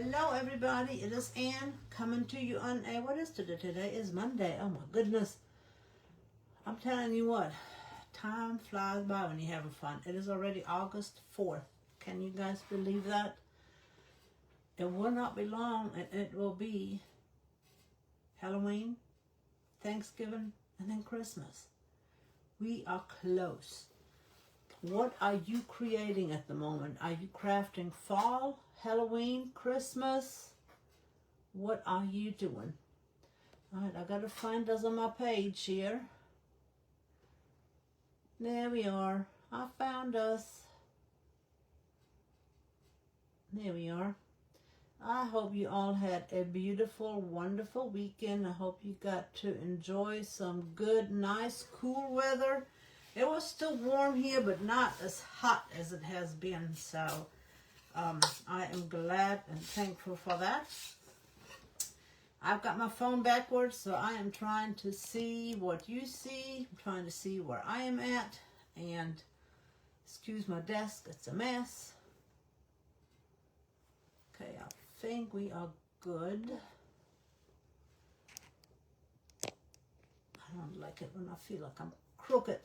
Hello everybody, it is Ann coming to you on what is today? Today is Monday. Oh my goodness. I'm telling you what, time flies by when you're having fun. It is already August 4th. Can you guys believe that? It will not be long and it will be Halloween, Thanksgiving, and then Christmas. We are close. What are you creating at the moment? Are you crafting fall, Halloween, Christmas? What are you doing? All right, I gotta find us on my page here. There we are. I found us. There we are. I hope you all had a beautiful, wonderful weekend. I hope you got to enjoy some good, nice, cool weather. It was still warm here, but not as hot as it has been. So I am glad and thankful for that. I've got my phone backwards, so I am trying to see what you see. I'm trying to see where I am at. And excuse my desk, it's a mess. Okay, I think we are good. I don't like it when I feel like I'm crooked.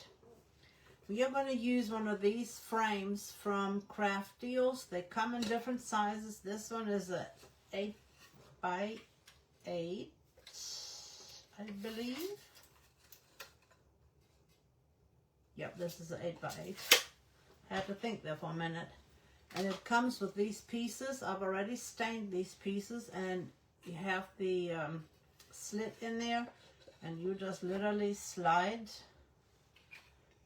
We are going to use one of these frames from Craft Dealz. They come in different sizes. This one is a 8 by 8, I believe. Yep, this is an 8 by 8. I had to think there for a minute. And it comes with these pieces. I've already stained these pieces, and you have the slit in there, and you just literally slide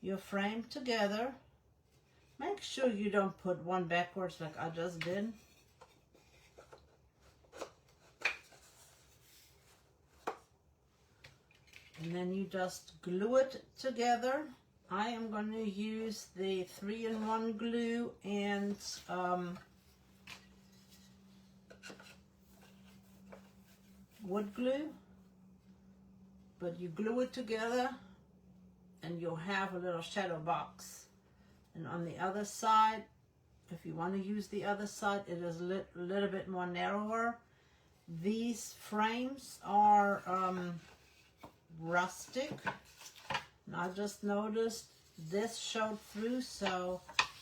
your frame together. Make sure you don't put one backwards like I just did. And then you just glue it together. I am going to use the 3-in-1 glue and wood glue, but you glue it together and you'll have a little shadow box. And on the other side, if you want to use the other side, it is a little bit more narrower. These frames are rustic. And I just noticed this showed through, so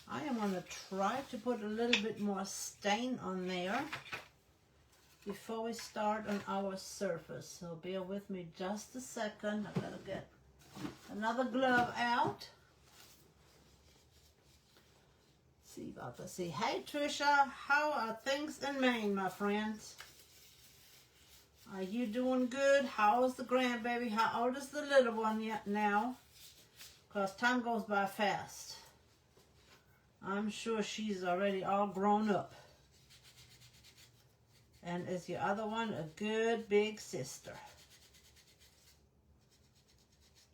I am going to try to put a little bit more stain on there before we start on our surface. So bear with me just a second. I gotta get another glove out. See about to see. Hey Trisha, how are things in Maine, my friends? Are you doing good? How is the grandbaby? How old is the little one yet now? Because time goes by fast. I'm sure she's already all grown up. And is your other one a good big sister?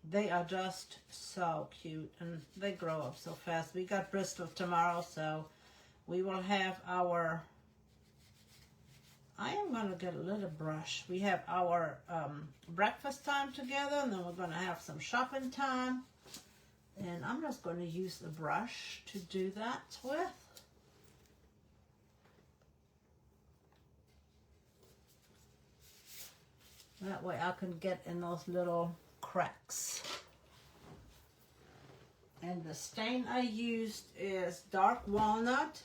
They are just so cute, and they grow up so fast. We got Bristol tomorrow, so we will have our... I am going to get a little brush. We have our breakfast time together, and then we're going to have some shopping time. And I'm just going to use the brush to do that with. That way I can get in those little cracks. And the stain I used is dark walnut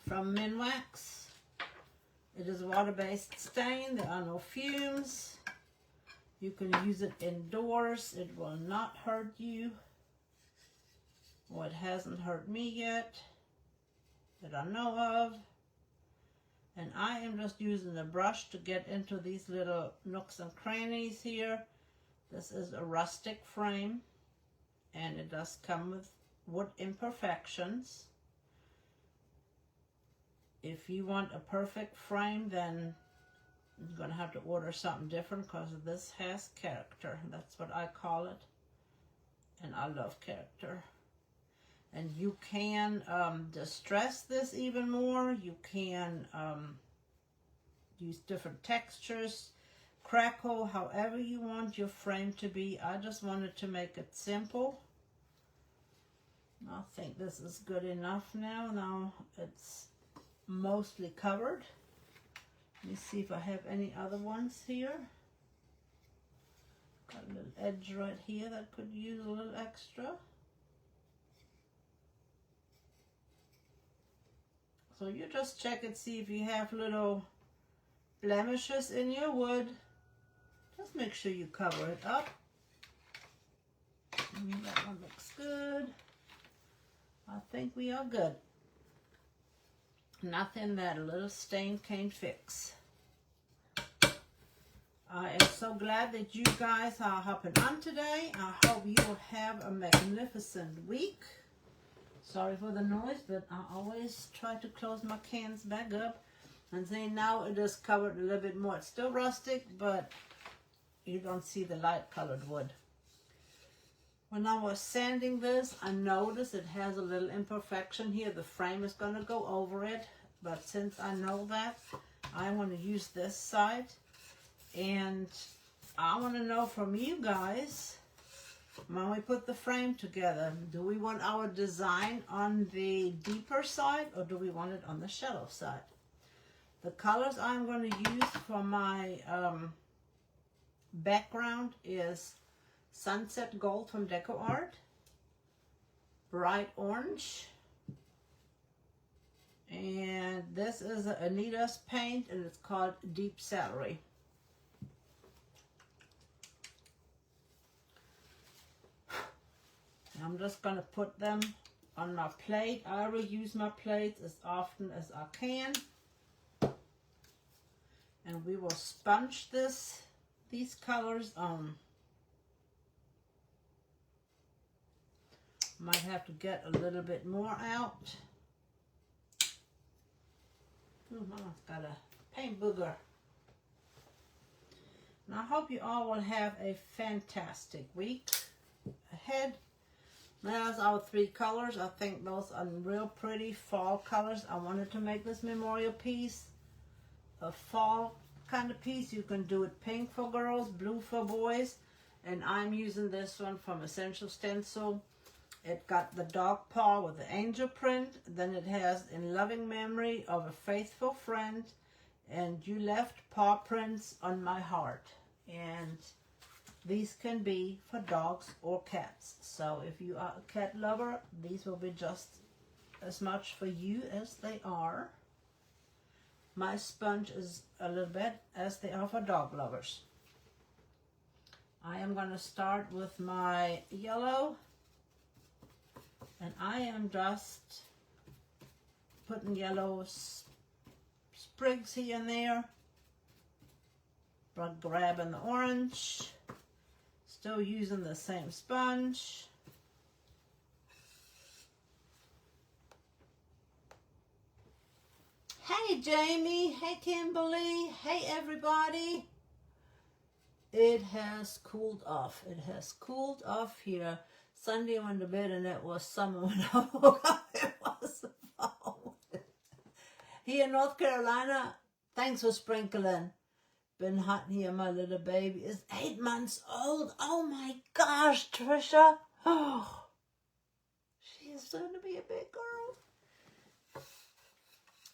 from Minwax. It is a water-based stain. There are no fumes. You can use it indoors. It will not hurt you. Well, it hasn't hurt me yet that I know of. And I am just using the brush to get into these little nooks and crannies here. This is a rustic frame, and it does come with wood imperfections. If you want a perfect frame, then you're going to have to order something different, because this has character. That's what I call it. And I love character. And you can distress this even more. You can use different textures, crackle, however you want your frame to be. I just wanted to make it simple. I think this is good enough now. Now it's mostly covered. Let me see if I have any other ones here. Got a little edge right here that could use a little extra. So you just check and see if you have little blemishes in your wood. Just make sure you cover it up. That one looks good. I think we are good. Nothing that a little stain can't fix. I am so glad that you guys are hopping on today. I hope you will have a magnificent week. Sorry for the noise, but I always try to close my cans back up. And see, now it is covered a little bit more. It's still rustic, but you don't see the light colored wood. When I was sanding this, I noticed it has a little imperfection here. The frame is going to go over it. But since I know that, I want to use this side. And I want to know from you guys, when we put the frame together, do we want our design on the deeper side or do we want it on the shallow side? The colors I'm going to use for my background is Sunset Gold from DecoArt, Bright Orange, and this is Anita's paint and it's called Deep Celery. I'm just going to put them on my plate. I reuse my plates as often as I can. And we will sponge these colors on. Might have to get a little bit more out. Oh, Mama's got a paint booger. And I hope you all will have a fantastic week ahead. There's our three colors. I think those are real pretty fall colors. I wanted to make this memorial piece a fall kind of piece. You can do it pink for girls, blue for boys. And I'm using this one from Essential Stencil. It got the dog paw with the angel print. Then it has In Loving Memory of a Faithful Friend. And You Left Paw Prints on My Heart. And these can be for dogs or cats. So if you are a cat lover, these will be just as much for you as they are. My sponge is a little bit as they are for dog lovers. I am going to start with my yellow. And I am just putting yellow sprigs here and there. But grabbing the orange. Still using the same sponge. Hey Jamie, hey Kimberly, hey everybody. It has cooled off. It has cooled off here. Sunday I went to bed and it was summer when I woke up. It was fall. Here in North Carolina, thanks for sprinkling. Been hot here. My little baby is 8 months old. Oh my gosh, Trisha. Oh, she is going to be a big girl.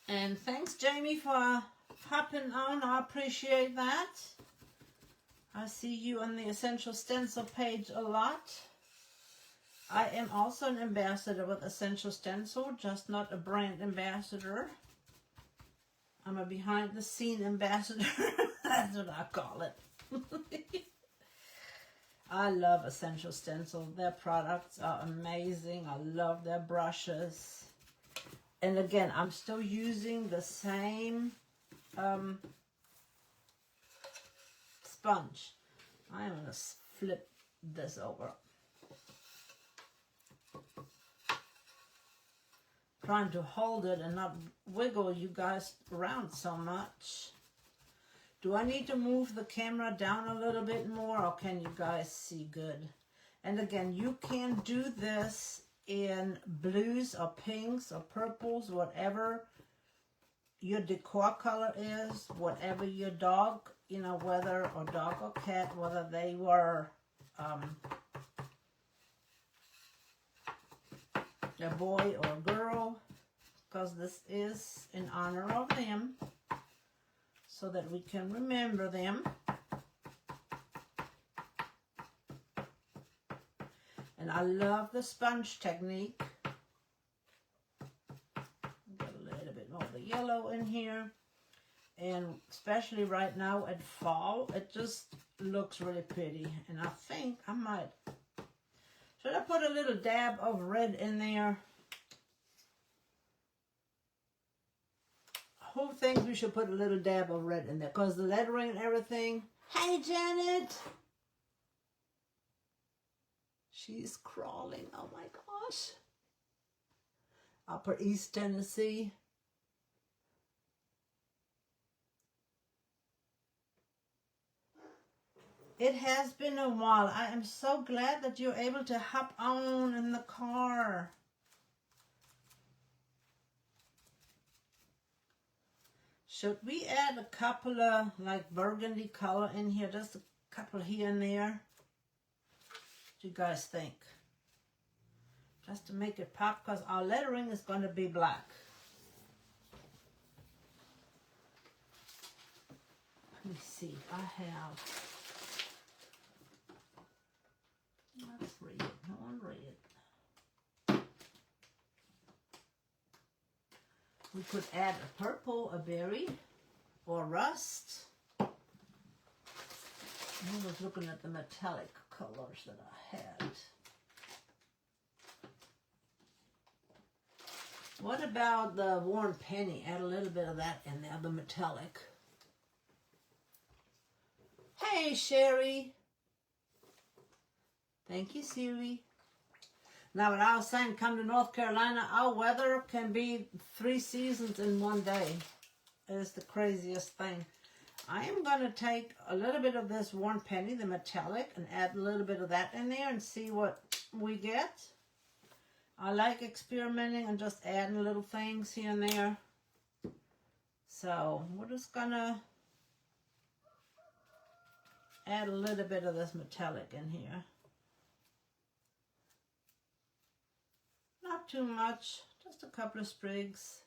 And thanks, Jamie, for hopping on. I appreciate that. I see you on the Essential Stencil page a lot. I am also an ambassador with Essential Stencil, just not a brand ambassador. I'm a behind-the-scene ambassador. That's what I call it. I love Essential Stencil. Their products are amazing. I love their brushes. And again, I'm still using the same sponge. I'm going to flip this over. Trying to hold it and not wiggle you guys around so much. Do I need to move the camera down a little bit more, or can you guys see good? And again, you can do this in blues or pinks or purples, whatever your decor color is, whatever your dog, you know, whether or dog or cat, whether they were a boy or a girl, because this is in honor of them, so that we can remember them. And I love the sponge technique. Get a little bit more of the yellow in here. And especially right now at fall, it just looks really pretty. And I think I might, should I put a little dab of red in there? Who thinks we should put a little dab of red in there? Because the lettering and everything. Hey, Janet. She's crawling. Oh my gosh. Upper East Tennessee. It has been a while. I am so glad that you're able to hop on in the car. Should we add a couple of like burgundy color in here? Just a couple here and there. What do you guys think? Just to make it pop, because our lettering is going to be black. Let me see. I have... Let's read it. No one read it. We could add a purple, a berry, or rust. I was looking at the metallic colors that I had. What about the worn penny? Add a little bit of that in there, the metallic. Hey, Sherry. Thank you, Siri. Now, what I was saying, come to North Carolina, our weather can be 3 seasons in one day. It is the craziest thing. I am going to take a little bit of this worn penny, the metallic, and add a little bit of that in there and see what we get. I like experimenting and just adding little things here and there. So, we're just going to add a little bit of this metallic in here. Not too much, just a couple of sprigs.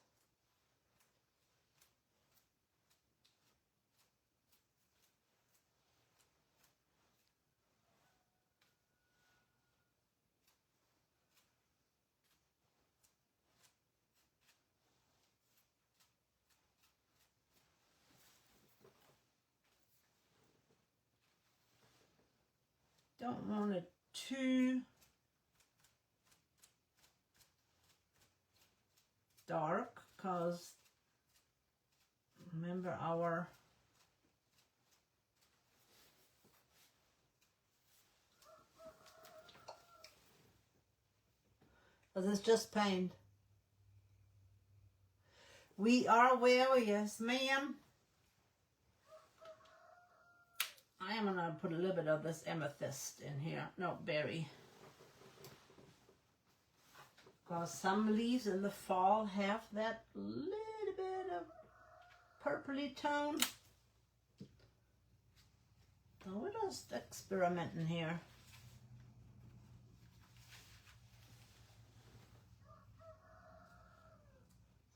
Don't want it too dark, because remember our because it's just paint. We are well, yes ma'am. I am gonna put a little bit of this amethyst in here. No, berry. Because some leaves in the fall have that little bit of purpley tone. So we're just experimenting here.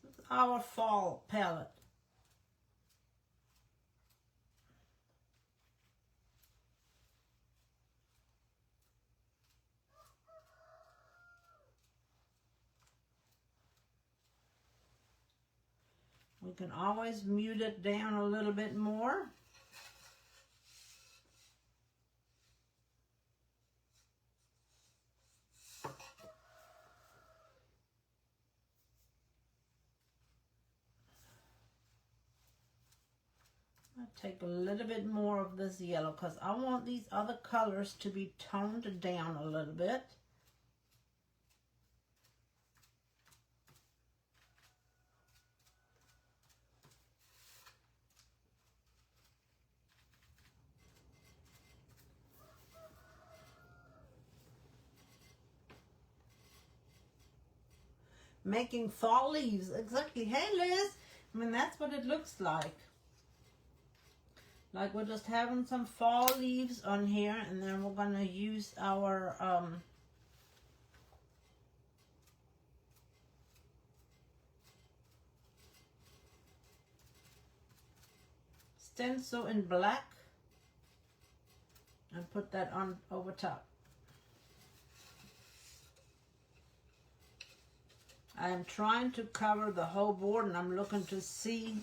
This is our fall palette. We can always mute it down a little bit more. I'll take a little bit more of this yellow because I want these other colors to be toned down a little bit. Making fall leaves, exactly. Hey Liz, I mean that's what it looks like. Like we're just having some fall leaves on here, and then we're gonna use our stencil in black and put that on over top. I am trying to cover the whole board, and I'm looking to see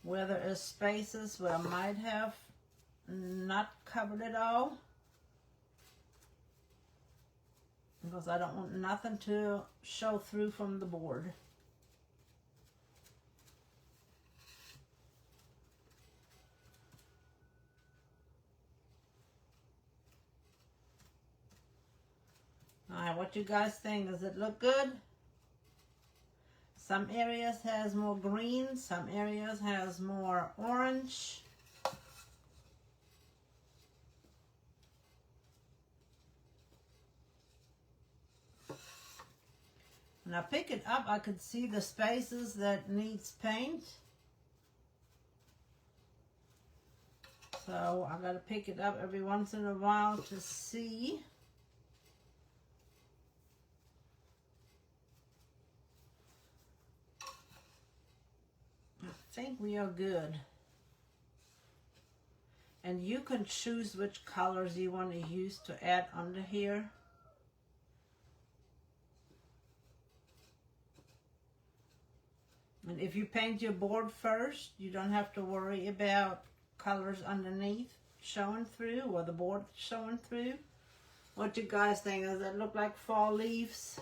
where there is spaces where I might have not covered it all, because I don't want nothing to show through from the board. Alright, what you guys think? Does it look good? Some areas has more green, some areas has more orange. When I pick it up, I could see the spaces that needs paint. So I gotta pick it up every once in a while to see. I think we are good. And you can choose which colors you want to use to add under here. And if you paint your board first, you don't have to worry about colors underneath showing through or the board showing through. What do you guys think? Does that look like fall leaves?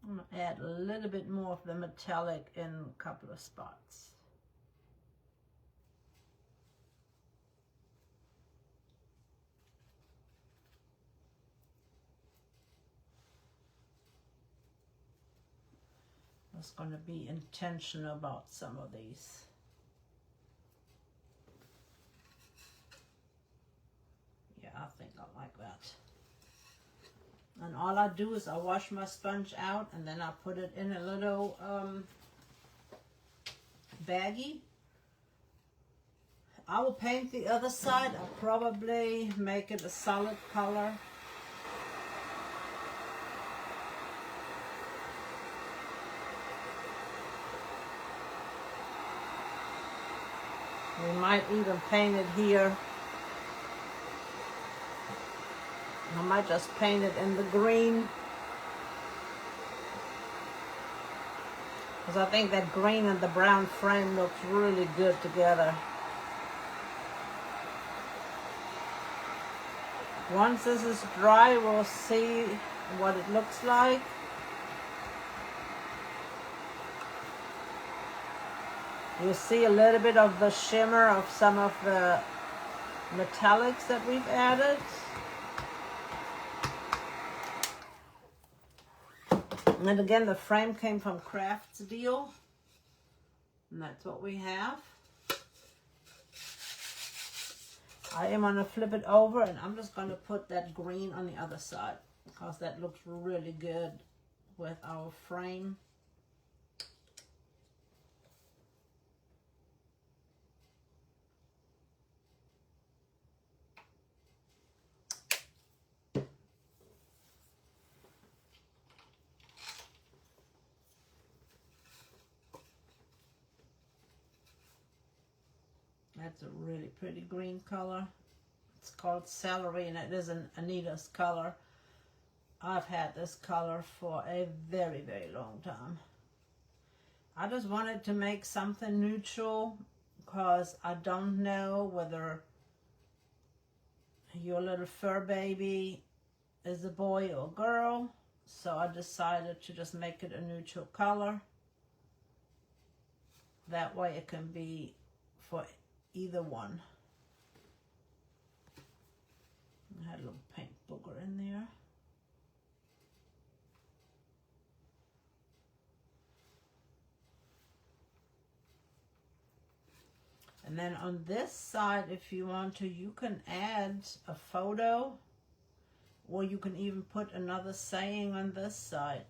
I'm going to add a little bit more of the metallic in a couple of spots. I was going to be intentional about some of these. Yeah, I think I like that. And all I do is I wash my sponge out, and then I put it in a little baggie. I will paint the other side. I'll probably make it a solid color. We might even paint it here. I might just paint it in the green, because I think that green and the brown frame looks really good together. Once this is dry, we'll see what it looks like. You'll see a little bit of the shimmer of some of the metallics that we've added. And again, the frame came from Craft Dealz, and that's what we have. I am going to flip it over, and I'm just going to put that green on the other side, because that looks really good with our frame. That's a really pretty green color. It's called celery, and it is an Anita's color. I've had this color for a very, very long time. I just wanted to make something neutral, because I don't know whether your little fur baby is a boy or a girl. So I decided to just make it a neutral color. That way it can be for either one. I had a little paint booger in there. And then on this side, if you want to, you can add a photo, or you can even put another saying on this side.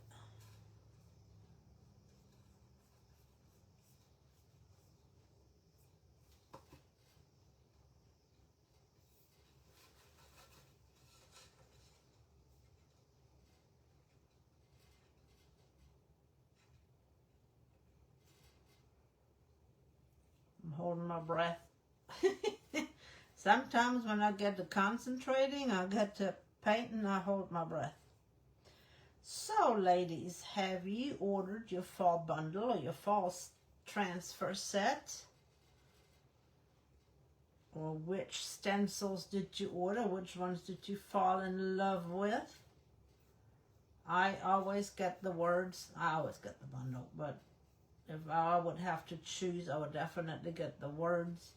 holding my breath. Sometimes when I get to concentrating, I get to painting, I hold my breath. So, ladies, have you ordered your fall bundle or your fall transfer set? Or which stencils did you order? Which ones did you fall in love with? I always get the words. I always get the bundle, but if I would have to choose, I would definitely get the words.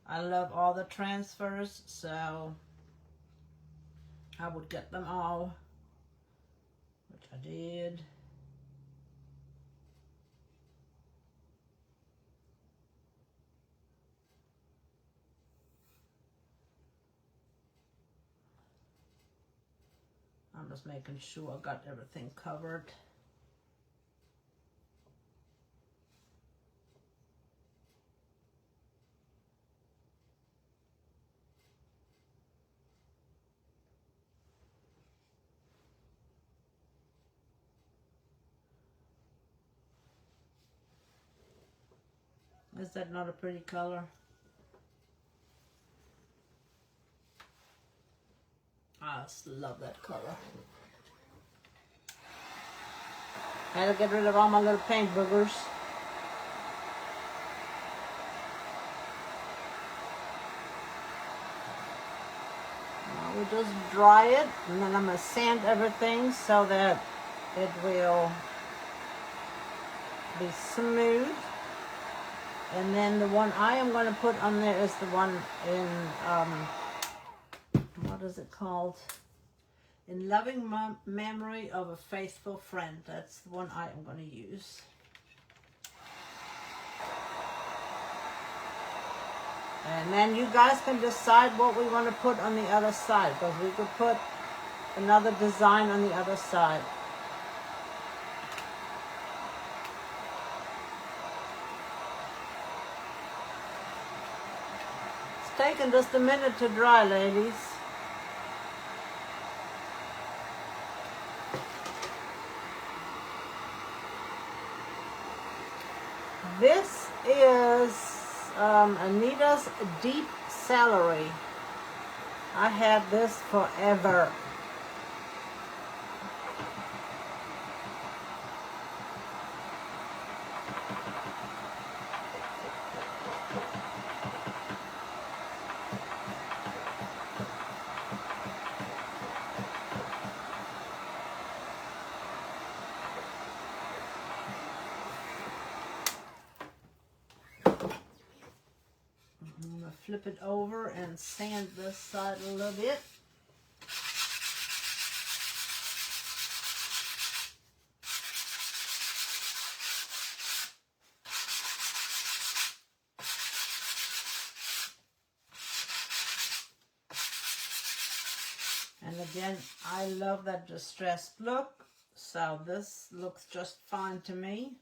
I love all the transfers, so I would get them all, which I did. I'm just making sure I got everything covered. Is that not a pretty color? I just love that color. I had to get rid of all my little paint boogers. Now we just dry it, and then I'm going to sand everything so that it will be smooth. And then the one I am going to put on there is the one in, what is it called? In loving memory of a faithful friend. That's the one I am going to use. And then you guys can decide what we want to put on the other side, because we could put another design on the other side. It's taking just a minute to dry, ladies. This is Anita's Deep Celery. I had this forever. Flip it over and sand this side a little bit. And again, I love that distressed look, so this looks just fine to me.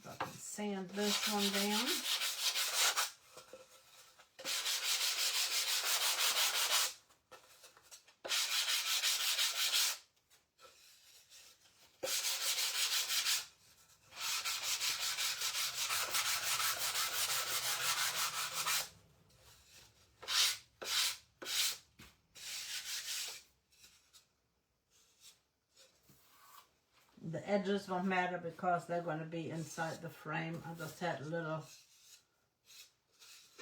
I can sand this one down. The edges won't matter because they're going to be inside the frame. I just had a little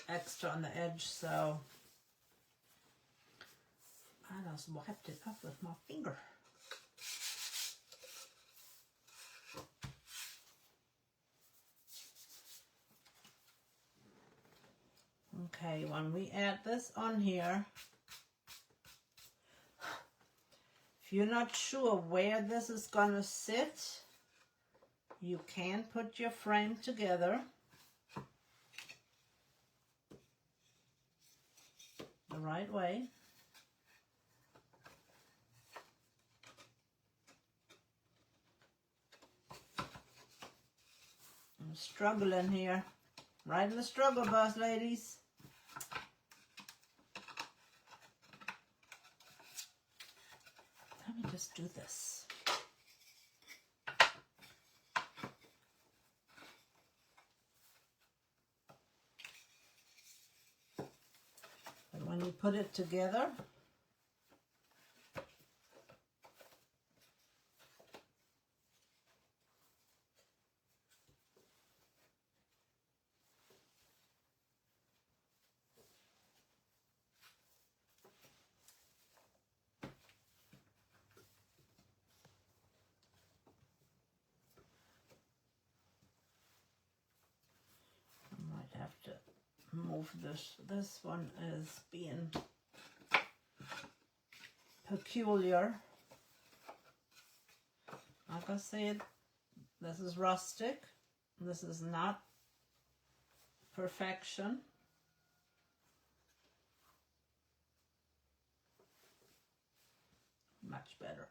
extra on the edge, so I just wiped it up with my finger. Okay, when we add this on here, if you're not sure where this is going to sit, you can put your frame together the right way. I'm struggling here. Right in the struggle bus, ladies. Let me just do this. we put it together. Have to move this. This one is being peculiar. Like I said, this is rustic. This is not perfection. Much better.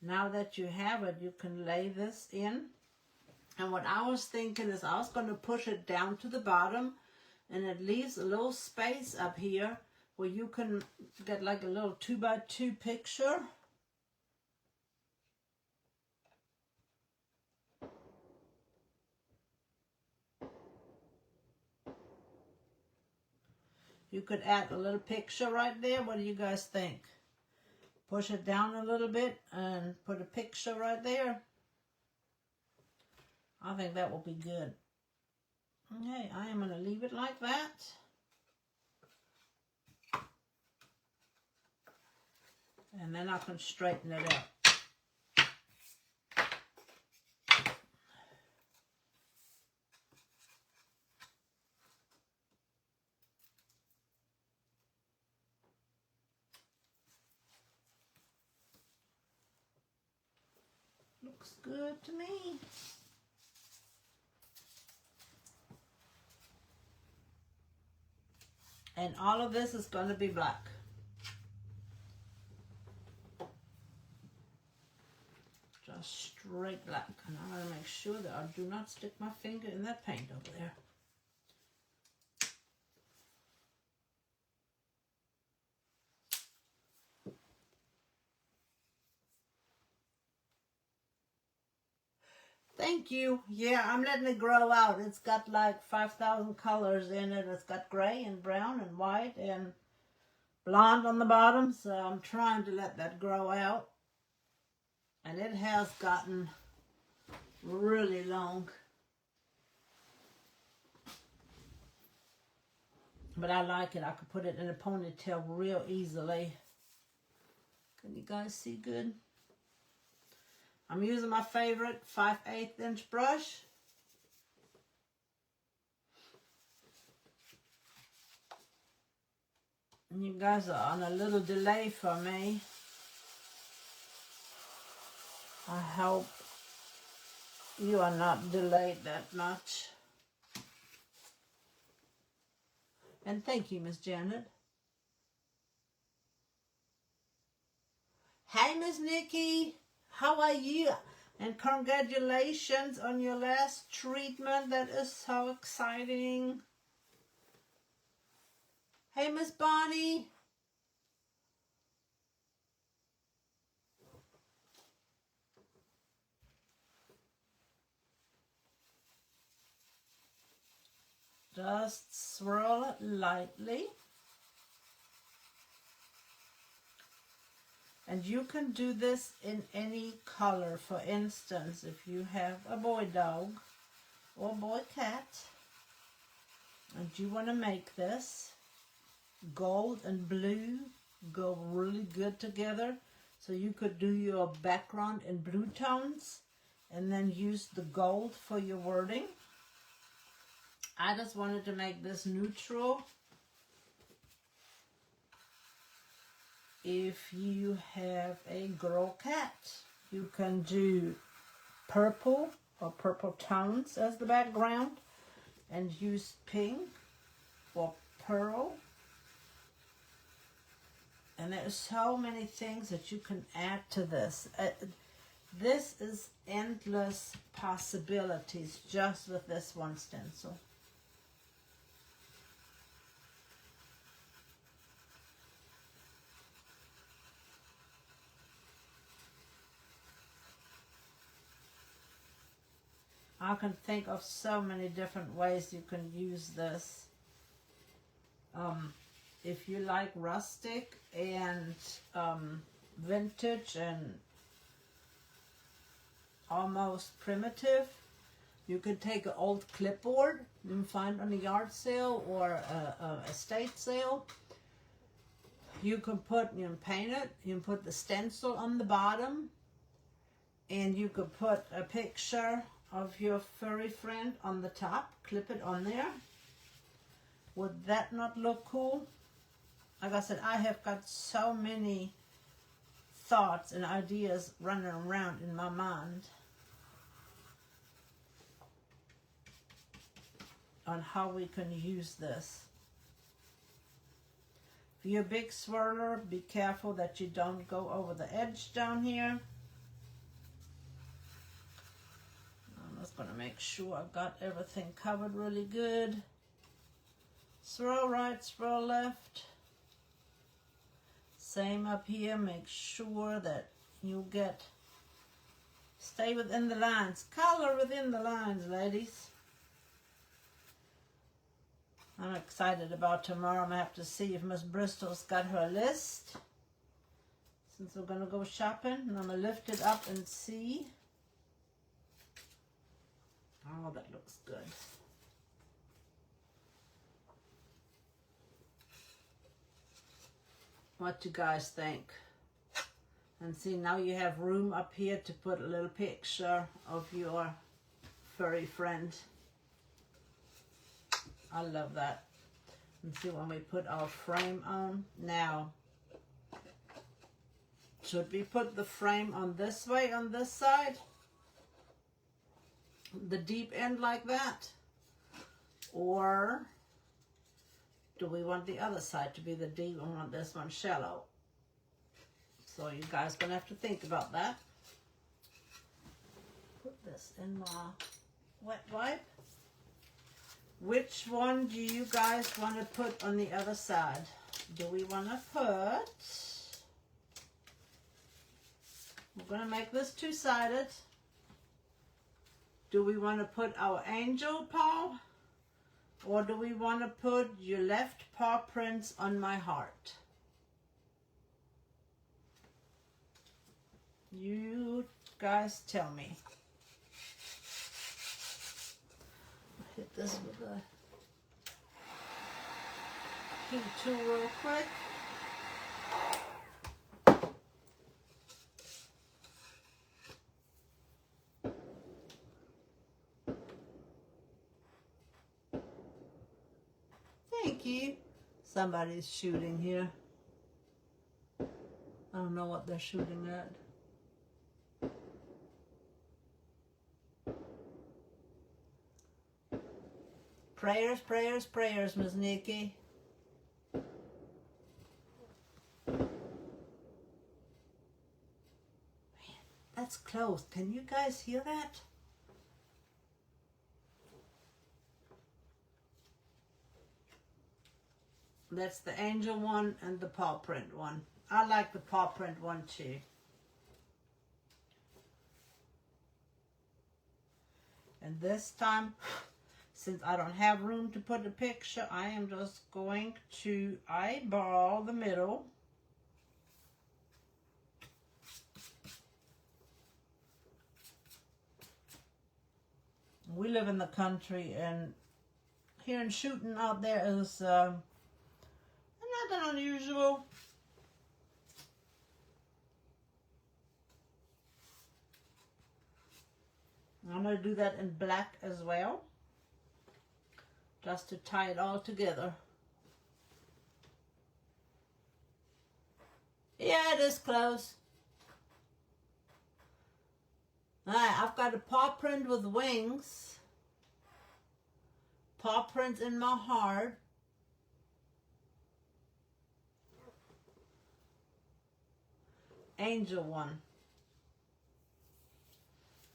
Now that you have it, you can lay this in. And what I was thinking is I was going to push it down to the bottom, and it leaves a little space up here where you can get like a little 2x2 picture. You could add a little picture right there. What do you guys think? Push it down a little bit and put a picture right there. I think that will be good. Okay, I am going to leave it like that. And then I can straighten it out. Looks good to me. And all of this is going to be black. Just straight black. And I'm going to make sure that I do not stick my finger in that paint over there. Thank you. Yeah, I'm letting it grow out. It's got like 5,000 colors in it. It's got gray and brown and white and blonde on the bottom. So I'm trying to let that grow out. And it has gotten really long. But I like it. I could put it in a ponytail real easily. Can you guys see good? I'm using my favorite 5/8 inch brush. And you guys are on a little delay for me. I hope you are not delayed that much. And thank you, Miss Janet. Hey, Miss Nikki. How are you? And congratulations on your last treatment. That is so exciting. Hey, Miss Bonnie. Just swirl it lightly. And you can do this in any color. For instance, if you have a boy dog or boy cat and you want to make this, gold and blue go really good together. So you could do your background in blue tones and then use the gold for your wording. I just wanted to make this neutral. If you have a girl cat, you can do purple or purple tones as the background and use pink or pearl. And there's so many things that you can add to this. This is endless possibilities just with this one stencil. I can think of so many different ways you can use this. if you like rustic and vintage and almost primitive, you could take an old clipboard you can find on a yard sale or a estate sale. You can paint it, you can put the stencil on the bottom, and you could put a picture of your furry friend on the top, clip it on there. Would that not look cool? Like I said, I have got so many thoughts and ideas running around in my mind on how we can use this. If you're a big swirler, be careful that you don't go over the edge down here. I'm just going to make sure I've got everything covered really good. Swirl right, swirl left. Same up here, make sure that you stay within the lines. Color within the lines, ladies. I'm excited about tomorrow. I'm going to have to see if Miss Bristol's got her list. Since we're going to go shopping, and I'm going to lift it up and see. Oh, that looks good. What you guys think? And see, now you have room up here to put a little picture of your furry friend. I love that. And see, when we put our frame on, now, should we put the frame on this way, on this side? The deep end like that? Or do we want the other side to be the deep and want this one shallow? So you guys gonna have to think about that. Put this in my wet wipe. Which one do you guys want to put on the other side? Do we want to put... We're going to make this two-sided. Do we want to put our angel paw? Or do we want to put your left paw prints on my heart? You guys tell me. Hit this with a heat tool real quick. Thank you. Somebody's shooting here. I don't know what they're shooting at. Prayers, prayers, prayers, Miss Nikki. Man, that's close. Can you guys hear that? That's the angel one and the paw print one. I like the paw print one too. And this time, since I don't have room to put a picture, I am just going to eyeball the middle. We live in the country, and here in shooting out there is nothing unusual. I'm going to do that in black as well, just to tie it all together. Yeah, it is close. Alright, I've got a paw print with wings, paw prints in my heart, angel one.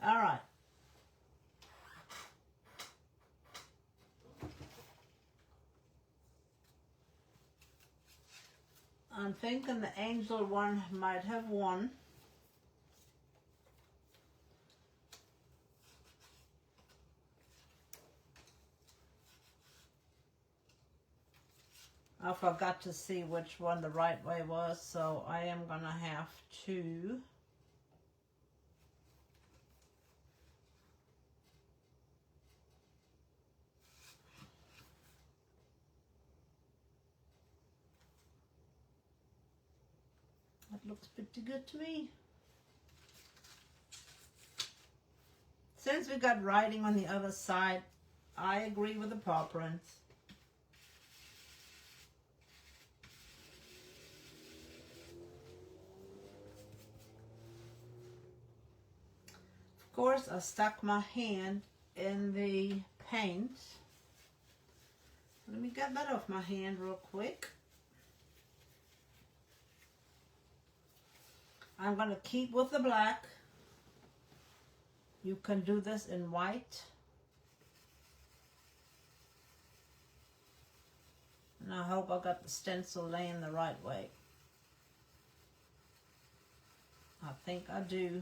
Alright. I'm thinking the angel one might have one. I forgot to see which one the right way was, so I am gonna have to that looks pretty good to me. Since we got writing on the other side, I agree with the paw prints. Of course, I stuck my hand in the paint. Let me get that off my hand real quick. I'm going to keep with the black. You can do this in white. And I hope I got the stencil laying the right way. I think I do.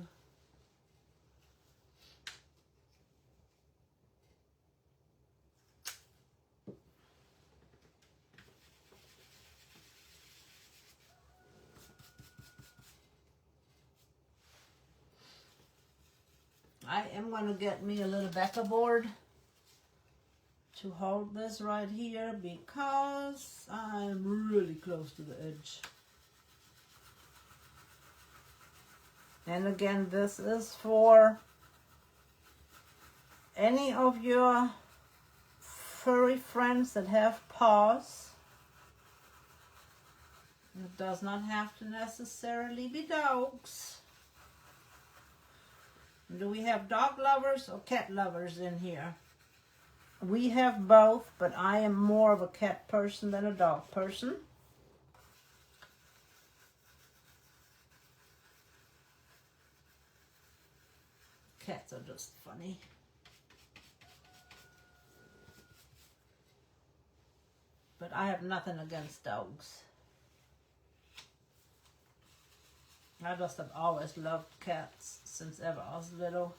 I am going to get me a little backer board to hold this right here because I'm really close to the edge. And again, this is for any of your furry friends that have paws. It does not have to necessarily be dogs. Do we have dog lovers or cat lovers in here? We have both, but I am more of a cat person than a dog person. Cats are just funny. But I have nothing against dogs. I just have always loved cats since ever I was little.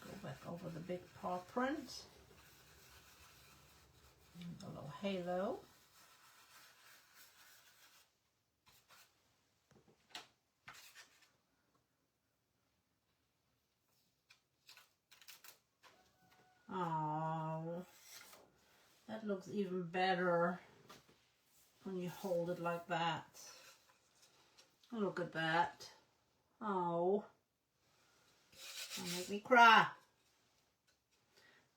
Go back over the big paw print. A little halo. Oh, that looks even better when you hold it like that. Look at that. Oh, don't make me cry.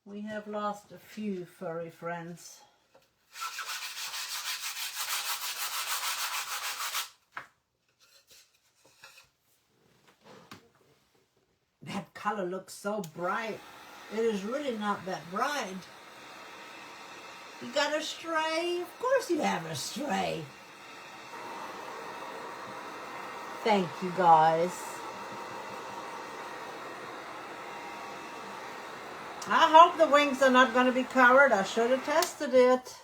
We have lost a few furry friends. That color looks so bright. It is really not that bright. You got a stray? Of course you have a stray. Thank you, guys. I hope the wings are not going to be covered. I should have tested it.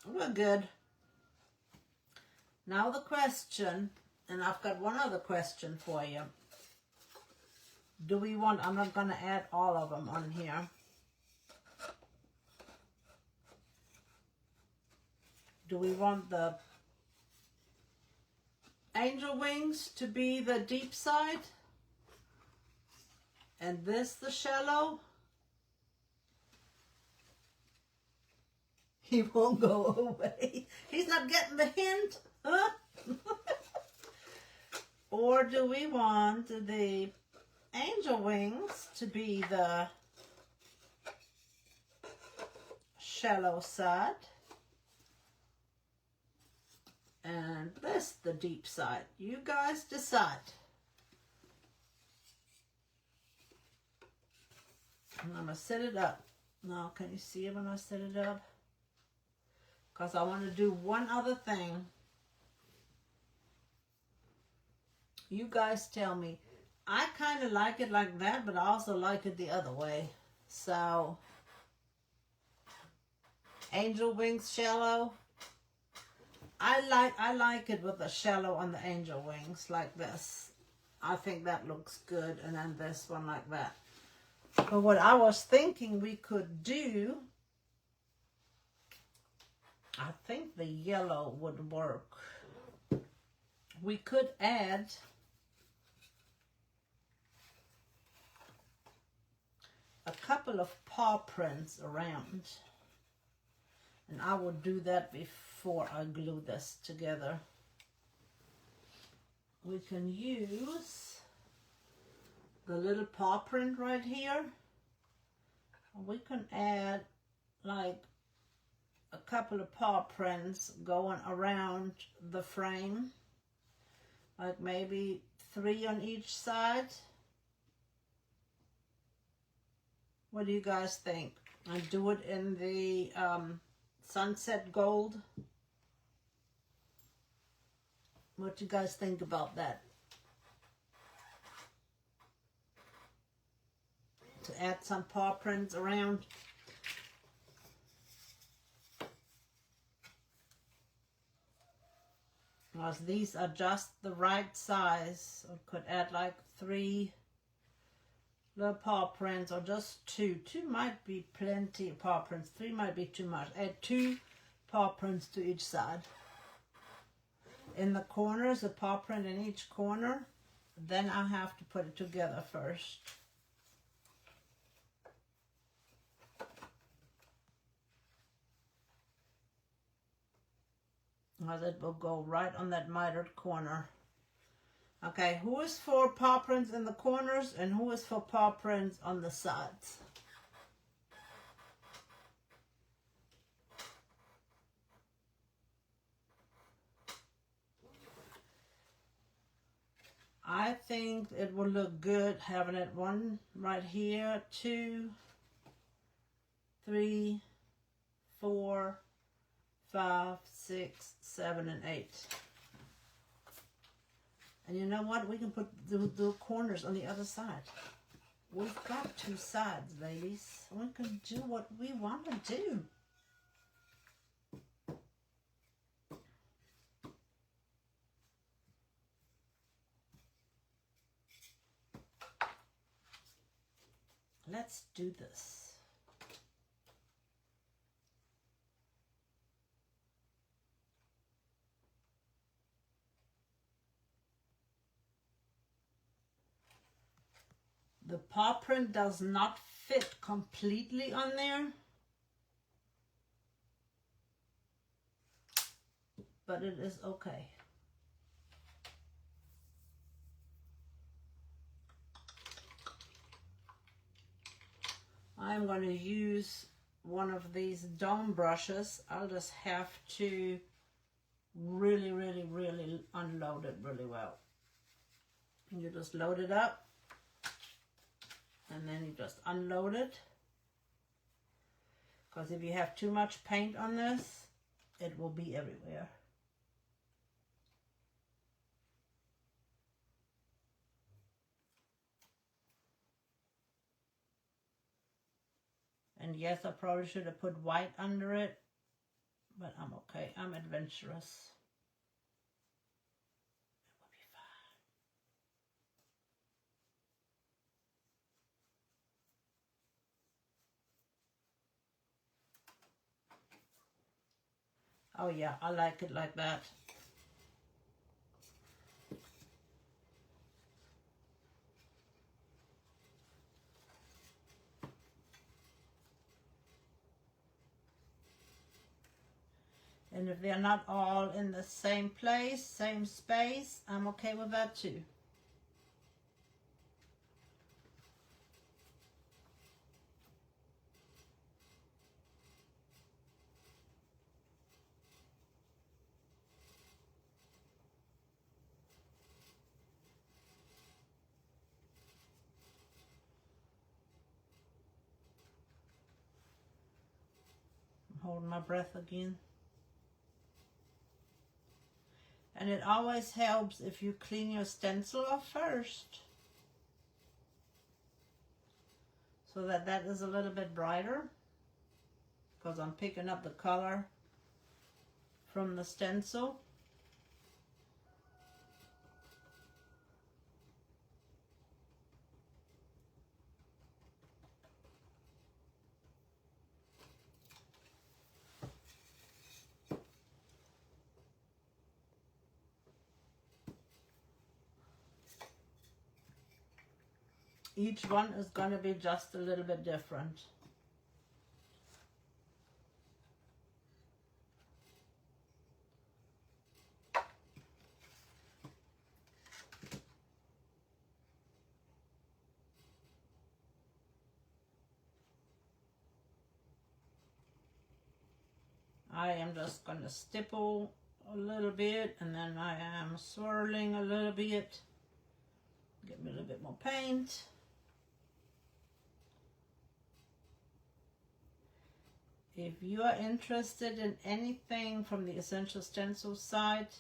We're good. Now the question, and I've got one other question for you. Do we want, I'm not going to add all of them on here. Do we want the angel wings to be the deep side? And this the shallow? He won't go away. He's not getting the hint. Huh? Or do we want the angel wings to be the shallow side? And this the deep side. You guys decide. And I'm going to set it up. Now, can you see it when I set it up? Because I want to do one other thing. You guys tell me, I kind of like it like that, but I also like it the other way. So, angel wings shallow. I like it with the shallow on the angel wings like this. I think that looks good, and then this one like that. But what I was thinking we could do, I think the yellow would work. We could add a couple of paw prints around, and I will do that before I glue this together. We can use the little paw print right here. We can add like a couple of paw prints going around the frame, like maybe 3 on each side. What do you guys think? I do it in the sunset gold. What do you guys think about that? To add some paw prints around. Because these are just the right size. I could add like 3 little paw prints, or just 2. 2 might be plenty of paw prints. 3 might be too much. Add 2 paw prints to each side. In the corners, a paw print in each corner. Then I have to put it together first. Because it will go right on that mitered corner. Okay, who is for paw prints in the corners and who is for paw prints on the sides? I think it will look good having it 1 right here, 2, 3, 4, 5, 6, 7, and 8. And you know what? We can put the corners on the other side. We've got 2 sides, ladies. We can do what we want to do. Let's do this. The paw print does not fit completely on there, but it is okay. I'm going to use one of these dome brushes. I'll just have to really unload it really well. And you just load it up, and then you just unload it. Because if you have too much paint on this, it will be everywhere. And yes, I probably should have put white under it, but I'm okay. I'm adventurous. It will be fine. Oh yeah, I like it like that. And if they're not all in the same place, same space, I'm okay with that too. I'm holding my breath again. And it always helps if you clean your stencil off first. so that is a little bit brighter, because I'm picking up the color from the stencil. Each one is going to be just a little bit different. I am just going to stipple a little bit, and then I am swirling a little bit. Get me a little bit more paint. If you are interested in anything from the Essential Stencil site,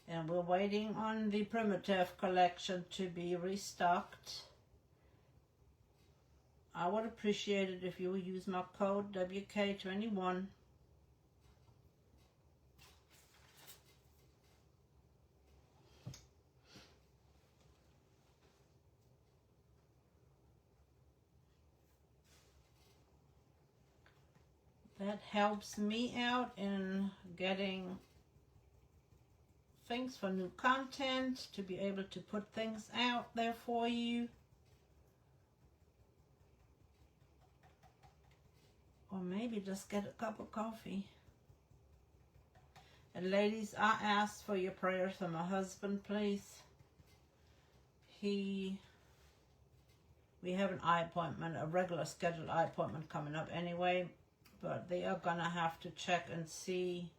and we're waiting on the Primitive collection to be restocked, I would appreciate it if you would use my code WK21. That helps me out in getting things for new content, to be able to put things out there for you. Or maybe just get a cup of coffee. And ladies, I ask for your prayers for my husband, please. We have an eye appointment, a regular scheduled eye appointment coming up anyway. But they are going to have to check and see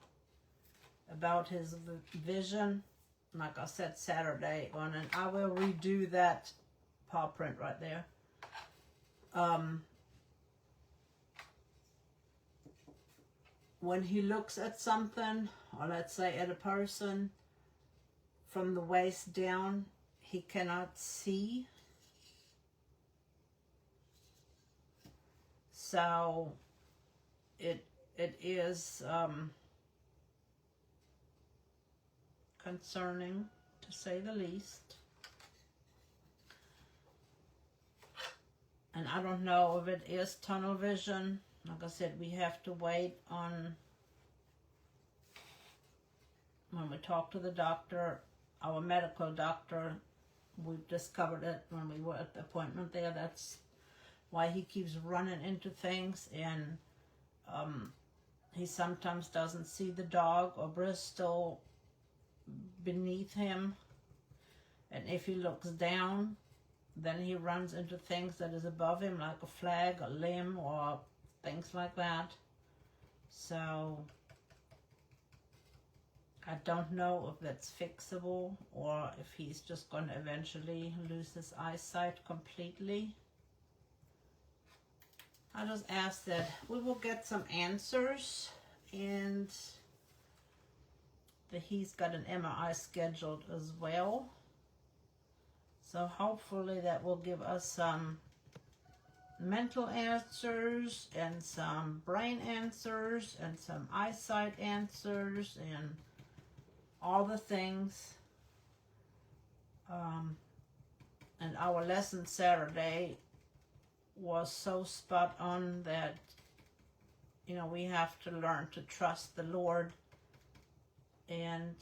about his vision. Like I said, Saturday on, and I will redo that paw print right there. When he looks at something, or let's say at a person, from the waist down, he cannot see. So it is concerning, to say the least. And I don't know if it is tunnel vision. Like I said, we have to wait on, when we talk to the doctor, our medical doctor. We've discovered it when we were at the appointment there. That's why he keeps running into things, and he sometimes doesn't see the dog or Bristol beneath him, and if he looks down, then he runs into things that is above him, like a flag, a limb, or things like that. So I don't know if that's fixable, or if he's just going to eventually lose his eyesight completely. I just ask that we will get some answers, and that he's got an MRI scheduled as well. So hopefully that will give us some mental answers, and some brain answers, and some eyesight answers, and all the things. And our lesson Saturday was so spot on that, you know, we have to learn to trust the Lord, and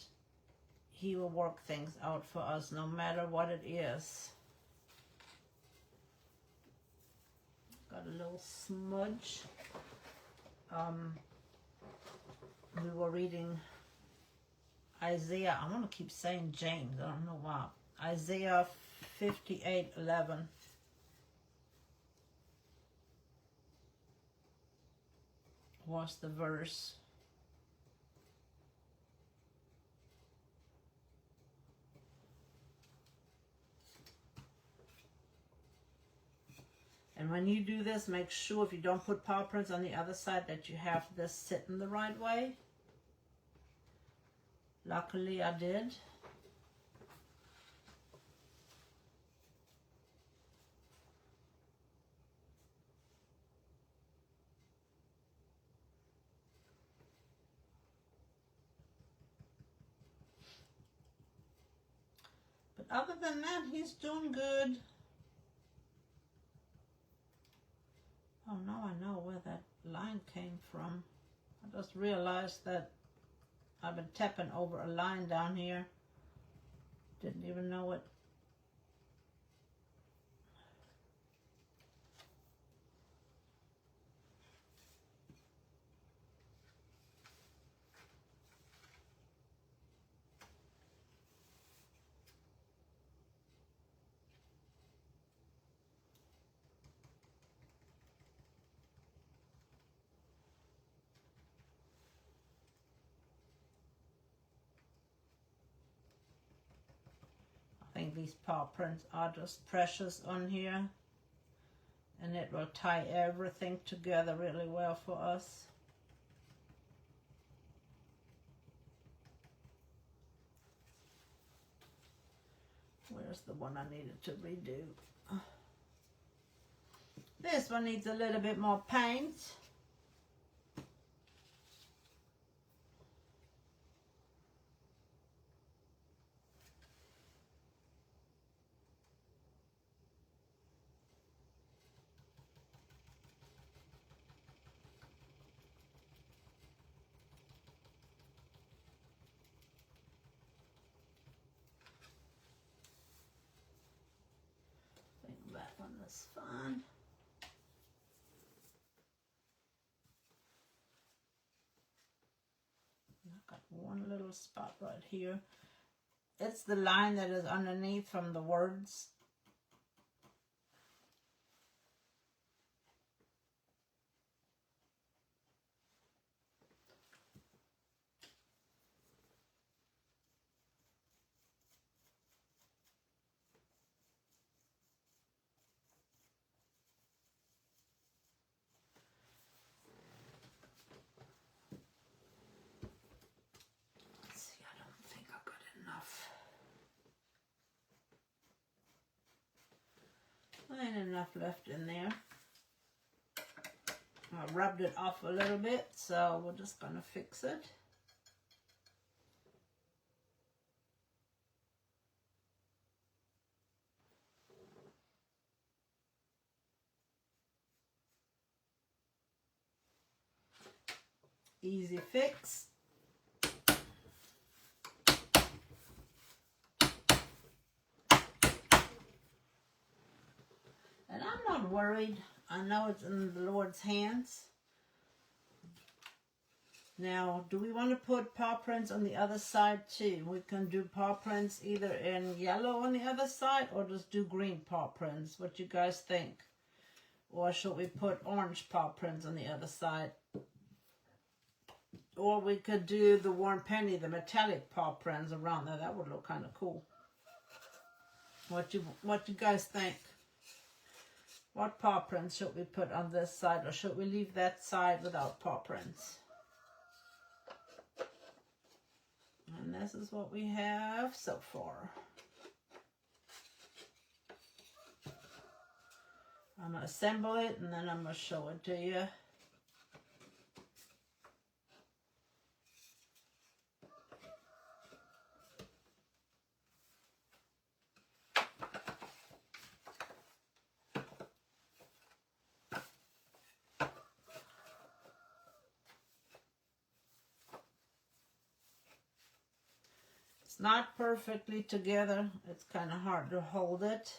He will work things out for us no matter what it is. Got a little smudge. We were reading Isaiah. I want to keep saying James. I don't know why. Isaiah 58:11. Was the verse. And when you do this, make sure if you don't put paw prints on the other side that you have this sitting the right way. Luckily I did. But other than that, he's doing good. Oh, now I know where that line came from. I just realized that I've been tapping over a line down here. Didn't even know it. I think these paw prints are just precious on here, and it will tie everything together really well for us. Where's the one I needed to redo? This one needs a little bit more paint. I think that one is fine. I've got one little spot right here. It's the line that is underneath from the words. Ain't enough left in there. I rubbed it off a little bit, so we're just gonna fix it. Easy fix. And I'm not worried. I know it's in the Lord's hands. Now, do we want to put paw prints on the other side too? We can do paw prints either in yellow on the other side or just do green paw prints. What you guys think? Or should we put orange paw prints on the other side? Or we could do the Warm Penny, the metallic paw prints around there. That would look kind of cool. What you guys think? What paw prints should we put on this side, or should we leave that side without paw prints? And this is what we have so far. I'm going to assemble it and then I'm going to show it to you. It's not perfectly together. It's kind of hard to hold it.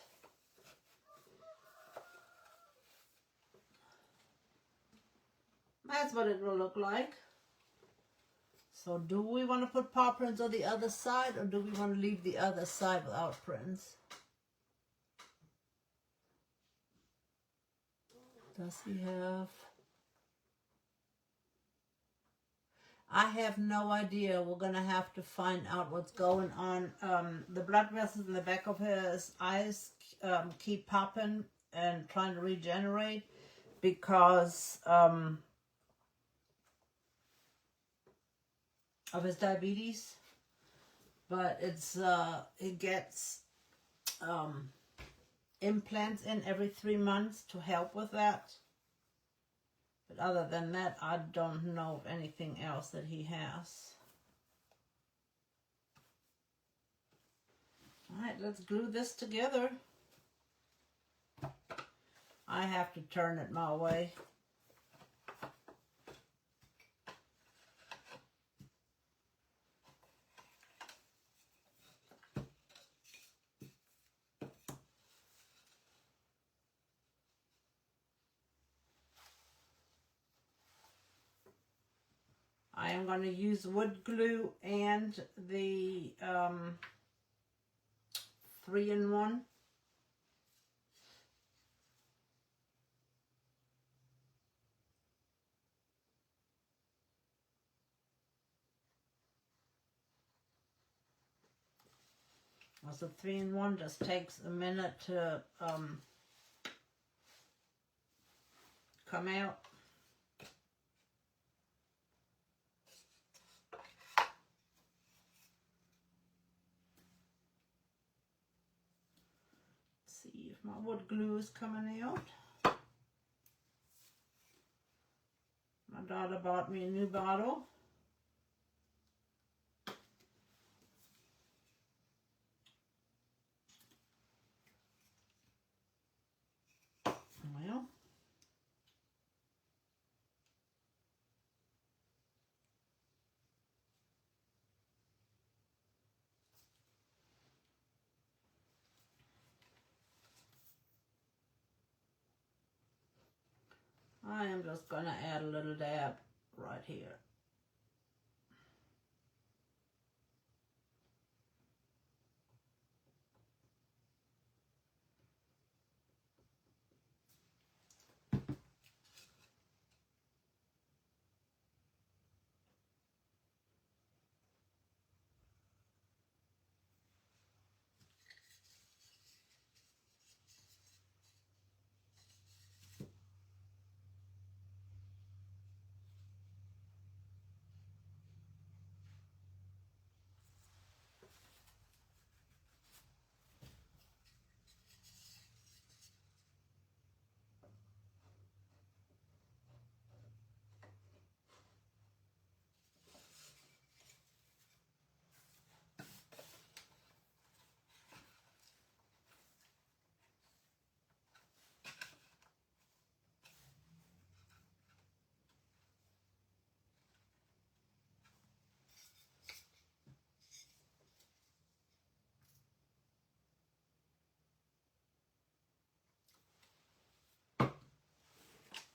That's what it will look like. So do we want to put paw prints on the other side, or do we want to leave the other side without prints? Does he have? I have no idea. We're going to have to find out what's going on. The blood vessels in the back of his eyes keep popping and trying to regenerate because of his diabetes. But it gets implants in every 3 months to help with that. But other than that, I don't know of anything else that he has. Alright, let's glue this together. I have to turn it my way. I am going to use wood glue and the 3-in-1. Also, 3-in-1 just takes a minute to come out. See if my wood glue is coming out. My daughter bought me a new bottle. Well, I am just going to add a little dab right here.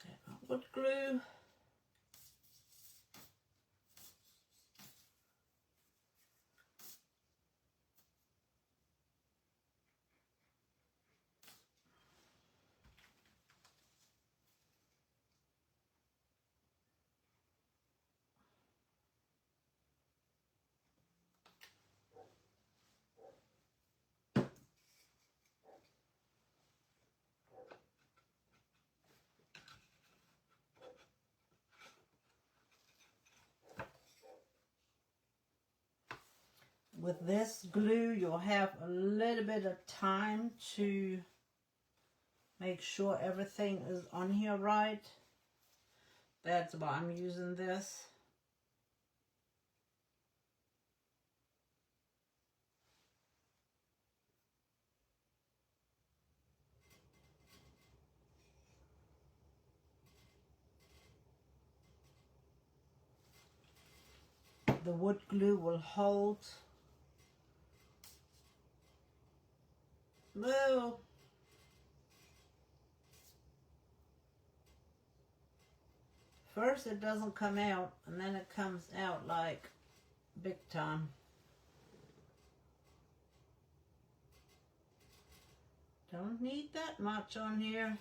Okay, my wood glue. With this glue, you'll have a little bit of time to make sure everything is on here right. That's why I'm using this. The wood glue will hold. Move. First it doesn't come out, and then it comes out like big time. Don't need that much on here.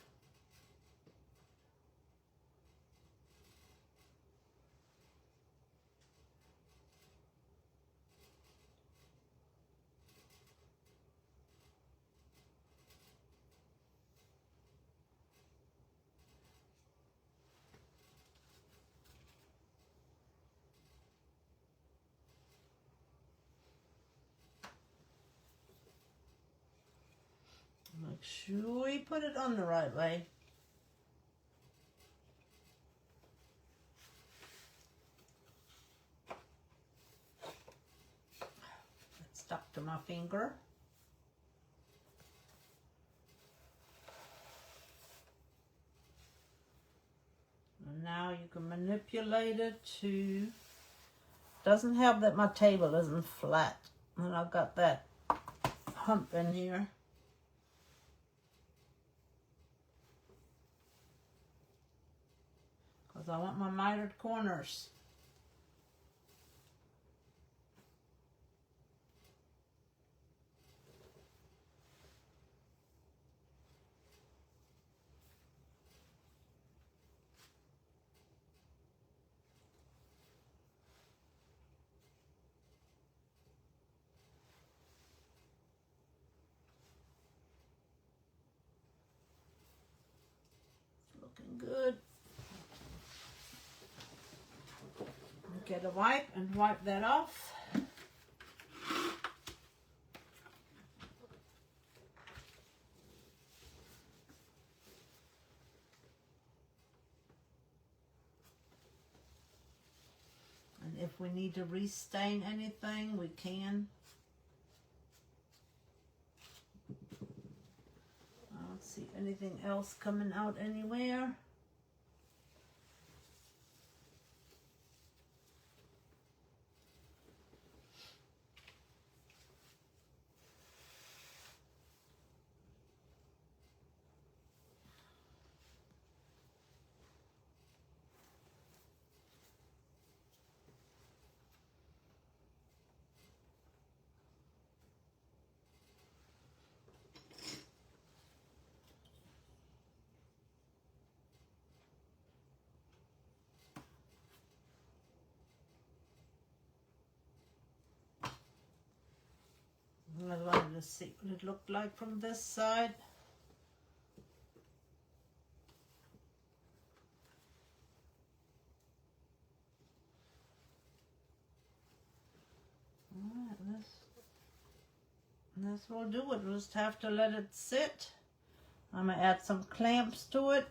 Make sure you put it on the right way. It's stuck to my finger. now you can manipulate it to, doesn't help that my table isn't flat. And I've got that hump in here. Because I want my mitered corners. Looking good. Get a wipe and wipe that off. And if we need to restain anything, we can. I don't see anything else coming out anywhere. I wanted to see what it looked like from this side. Alright, this will do it. We'll just have to let it sit. I'm going to add some clamps to it.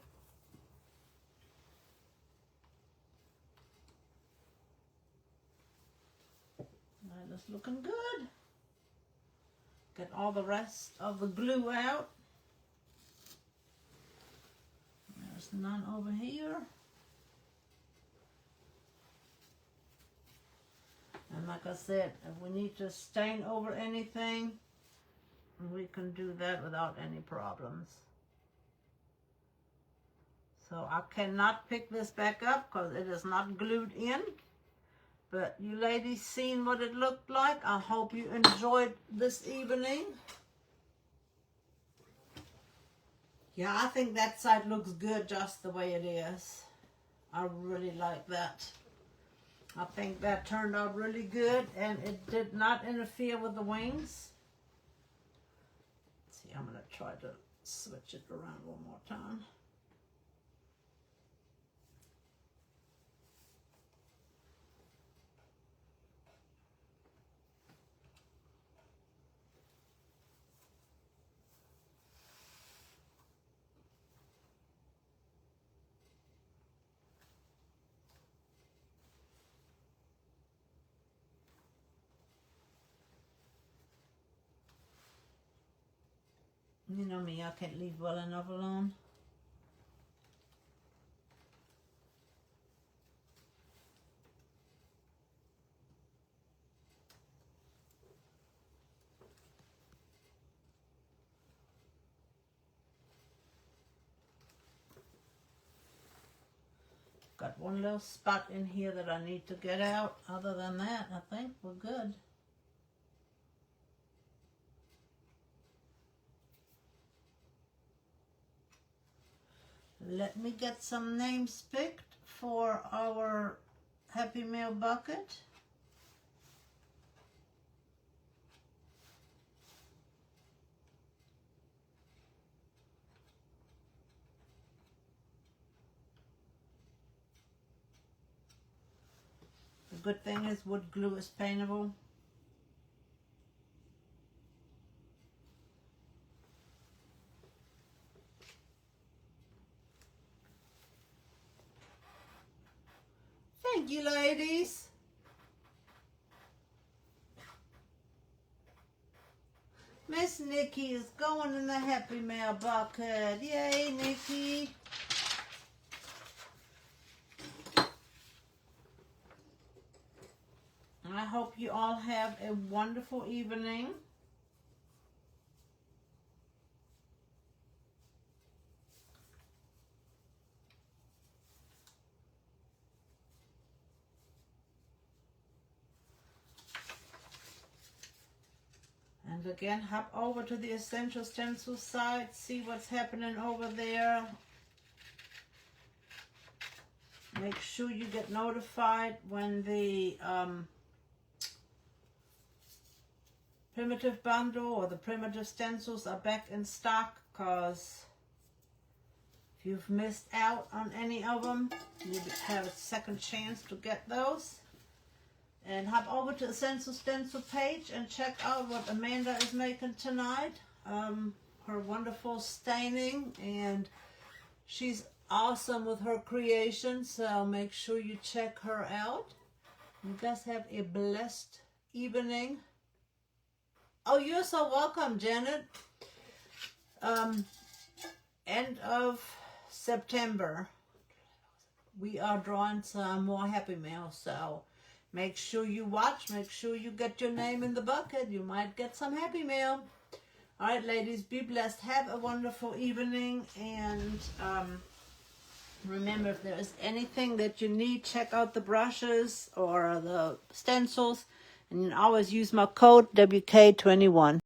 That is looking good. Get all the rest of the glue out. There's none over here. And like I said, if we need to stain over anything, we can do that without any problems. So I cannot pick this back up because it is not glued in. But you ladies seen what it looked like. I hope you enjoyed this evening. Yeah, I think that side looks good just the way it is. I really like that. I think that turned out really good and it did not interfere with the wings. Let's see, I'm going to try to switch it around one more time. You know me, I can't leave well enough alone. Got one little spot in here that I need to get out. Other than that, I think we're good. Let me get some names picked for our Happy Meal bucket. The good thing is wood glue is paintable. Thank you, ladies. Miss Nikki is going in the Happy Mail bucket. Yay, Nikki. you all have a wonderful evening. And again, hop over to the Essential Stencil site, see what's happening over there. Make sure you get notified when the primitive bundle or the primitive stencils are back in stock, because if you've missed out on any of them, you have a second chance to get those. And hop over to the Essential Stencil page and check out what Amanda is making tonight. Her wonderful staining, and she's awesome with her creation, so make sure you check her out. You guys have a blessed evening. Oh, you're so welcome, Janet. End of September, we are drawing some more Happy Mail, so make sure you watch. Make sure you get your name in the bucket. You might get some Happy Mail. All right, ladies, be blessed. Have a wonderful evening, and remember, if there is anything that you need, check out the brushes or the stencils, and you can always use my code WK21.